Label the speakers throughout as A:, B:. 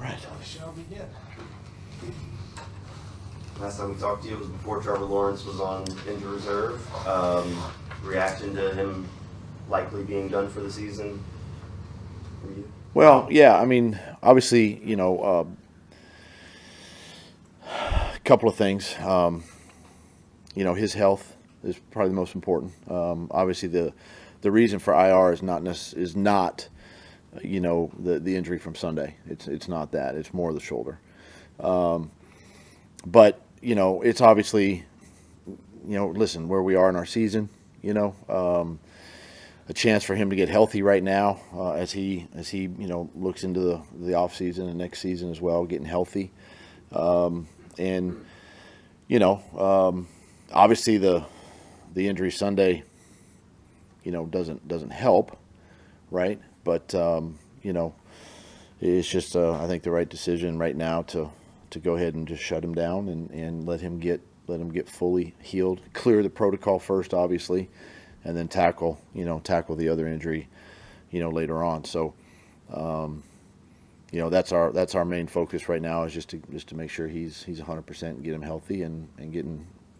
A: right.
B: We shall begin.
C: Last time we talked to you was before Trevor Lawrence was on injured reserve. Reaction to him likely being done for the season for you?
A: Well, yeah, I mean, obviously, you know, a couple of things. You know, his health is probably the most important. Obviously, the reason for IR is not you know, the injury from Sunday. It's not that. It's more the shoulder. But you know, it's obviously, you know, listen, where we are in our season, you know, a chance for him to get healthy right now as he you know looks into the off season and next season as well, getting healthy, and you know, obviously the injury Sunday, you know, doesn't help, right? But you know, it's just I think the right decision right now to go ahead and just shut him down and let him get fully healed, clear the protocol first, obviously, and then tackle the other injury, you know, later on. So, you know, that's our main focus right now is just to make sure he's 100% and get him healthy and get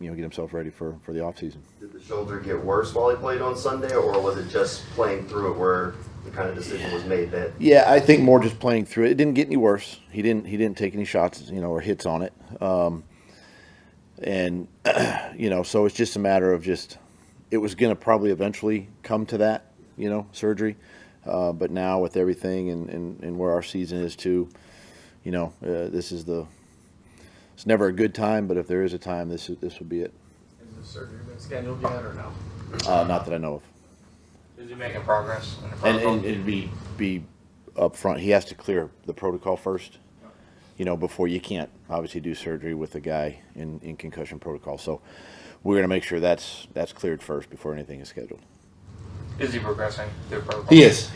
A: himself ready for the off season.
C: Did the shoulder get worse while he played on Sunday, or was it just playing through it where the kind of decision was made that?
A: Yeah, I think more just playing through it. It didn't get any worse. He didn't take any shots, you know, or hits on it. And you know, so it's just a matter of it was going to probably eventually come to that, you know, surgery. But now with everything and where our season is too, you know, it's never a good time, but if there is a time, this would be it.
B: Has the surgery been scheduled yet or no?
A: Not that I know of.
D: Is he making progress in the protocol?
A: And it'd be up front. He has to clear the protocol first, you know, before you can't obviously do surgery with a guy in concussion protocol. So we're going to make sure that's cleared first before anything is scheduled.
D: Is he progressing through protocol?
A: He is.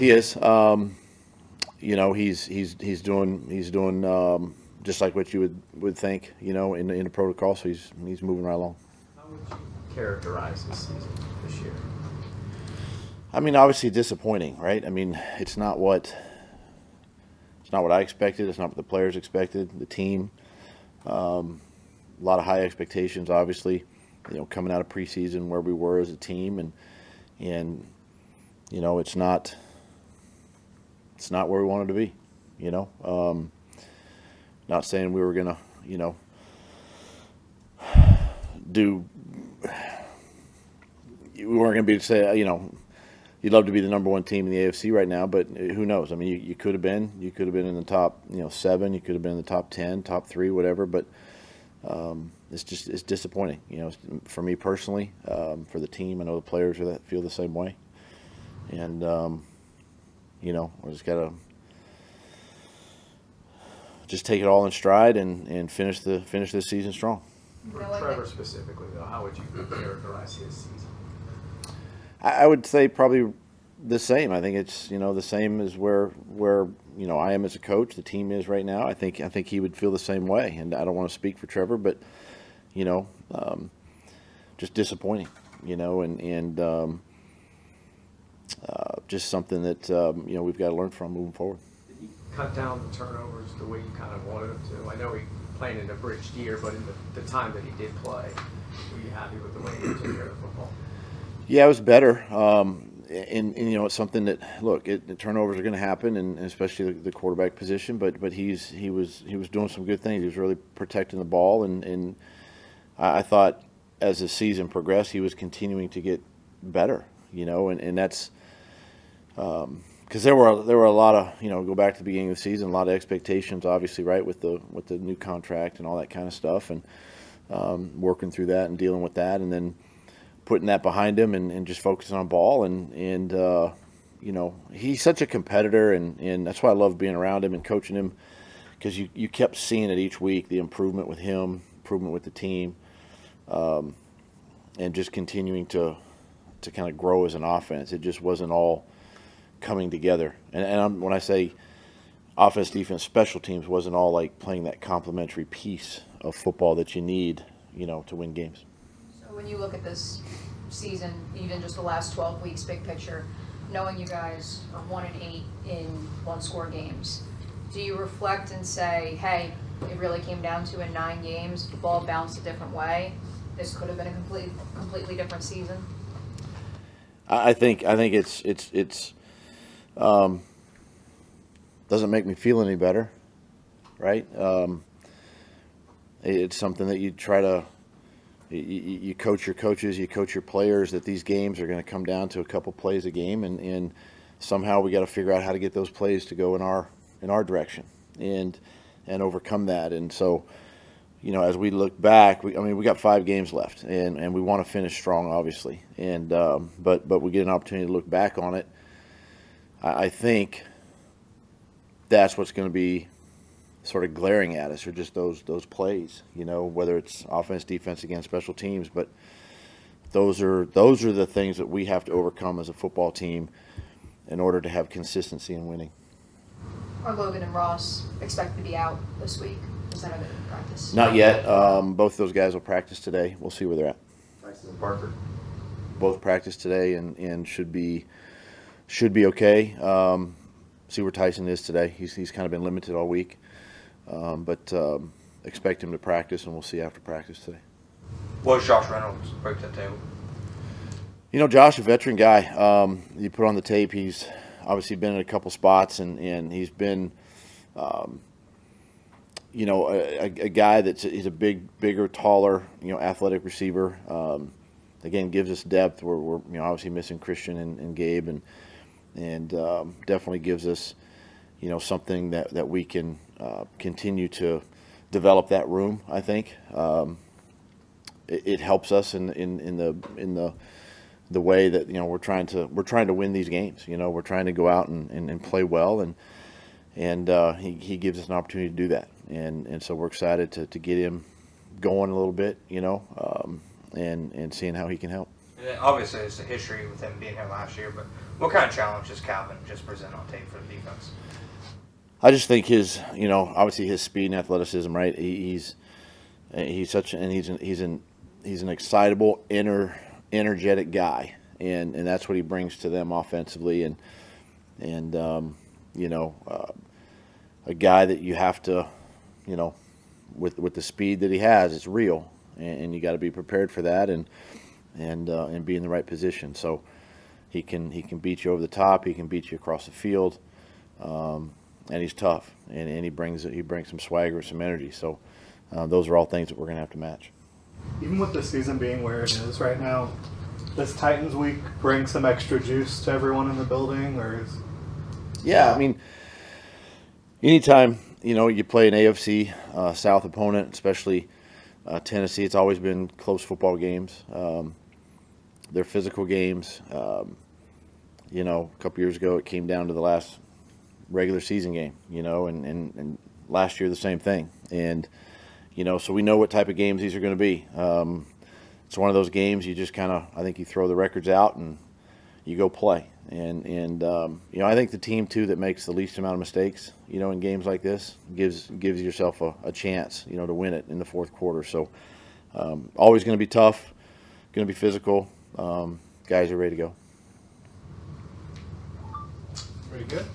A: You know, he's doing just like what you would think, you know, in the protocol. So he's moving right along.
B: How would you characterize this season this year?
A: I mean, obviously disappointing, right? I mean, it's not what I expected. It's not what the players expected. The team, a lot of high expectations, obviously, you know, coming out of preseason where we were as a team, and you know, it's not where we wanted to be, you know. Not saying we were gonna, you know, we weren't gonna be say, you know. You'd love to be the number one team in the AFC right now, but who knows? I mean, you could have been in the top, you know, 7. You could have been in the top 10, top 3, whatever. But it's disappointing, you know, for me personally, for the team. I know the players feel the same way, and you know, we just gotta take it all in stride and finish this season strong.
B: For Trevor specifically, though, how would you characterize his season?
A: I would say probably the same. I think it's, you know, the same as where you know I am as a coach. The team is right now. I think he would feel the same way. And I don't want to speak for Trevor, but you know, just disappointing. You know, and just something that you know we've got to learn from moving forward.
B: Did he cut down the turnovers the way you kind of wanted him to? I know he played in a bridged year, but in the time that he did play, were you happy with the way he took care of the football?
A: Yeah, it was better. And you know, it's something that the turnovers are going to happen, and especially the quarterback position. But he was doing some good things. He was really protecting the ball, and I thought as the season progressed, he was continuing to get better. You know, and that's because there were a lot of, you know, go back to the beginning of the season, a lot of expectations, obviously, right, with the new contract and all that kind of stuff, and working through that and dealing with that, and then putting that behind him and just focusing on ball and you know, he's such a competitor, and that's why I love being around him and coaching him, because you kept seeing it each week, the improvement with him, improvement with the team, and just continuing to kind of grow as an offense. It just wasn't all coming together, and when I say offense, defense, special teams, wasn't all like playing that complementary piece of football that you need, you know, to win games.
E: When you look at this season, even just the last 12 weeks, big picture, knowing you guys are 1-8 in one-score games, do you reflect and say, hey, it really came down to in 9 games, the ball bounced a different way. This could have been a completely different season.
A: I think it's doesn't make me feel any better, right? It's something that you try to you coach your coaches, you coach your players that these games are going to come down to a couple plays a game, and somehow we got to figure out how to get those plays to go in our direction and overcome that. And so, as we look back, we got 5 games left, and we want to finish strong, obviously. And but we get an opportunity to look back on it. I think that's what's going to be sort of glaring at us, or just those plays. Whether it's offense, defense, again, special teams, but those are the things that we have to overcome as a football team in order to have consistency in winning.
E: Are Logan and Ross expected to be out this week? Is that a practice?
A: Not yet. Both of those guys will practice today. We'll see where they're at.
C: Tyson and Parker.
A: Both practice today and should be okay. See where Tyson is today. He's kind of been limited all week, but expect him to practice, and we'll see after practice today.
D: What was Josh Reynolds break to the table?
A: Josh, a veteran guy. You put on the tape. He's obviously been in a couple spots, and he's been, a guy he's a bigger, taller, athletic receiver. Again, gives us depth. We're obviously missing Christian and Gabe, and definitely gives us, something that we can continue to develop that room. I think it helps us in the way that we're trying to win these games. We're trying to go out and play well, and he gives us an opportunity to do that, and so we're excited to get him going a little bit, and seeing how he can help.
D: And obviously, it's a history with him being here last year, but what kind of challenge does Calvin just present on tape for the defense?
A: I just think his, obviously his speed and athleticism, right? He's an excitable, energetic guy, and that's what he brings to them offensively, and a guy that you have to, with the speed that he has, it's real, and you got to be prepared for that, and be in the right position. So he can beat you over the top, he can beat you across the field, and he's tough, and he brings some swagger, some energy. So those are all things that we're going to have to match.
F: Even with the season being where it is right now, does Titans week bring some extra juice to everyone in the building, or is?
A: Yeah, anytime you play an AFC South opponent, especially Tennessee, it's always been close football games. They're physical games. A couple years ago it came down to the last regular season game, and last year the same thing. And so we know what type of games these are going to be. It's one of those games you just I think you throw the records out and you go play. And I think the team too that makes the least amount of mistakes, in games like this gives yourself a chance, to win it in the fourth quarter. So always going to be tough, going to be physical. Guys are ready to go.
F: Very good.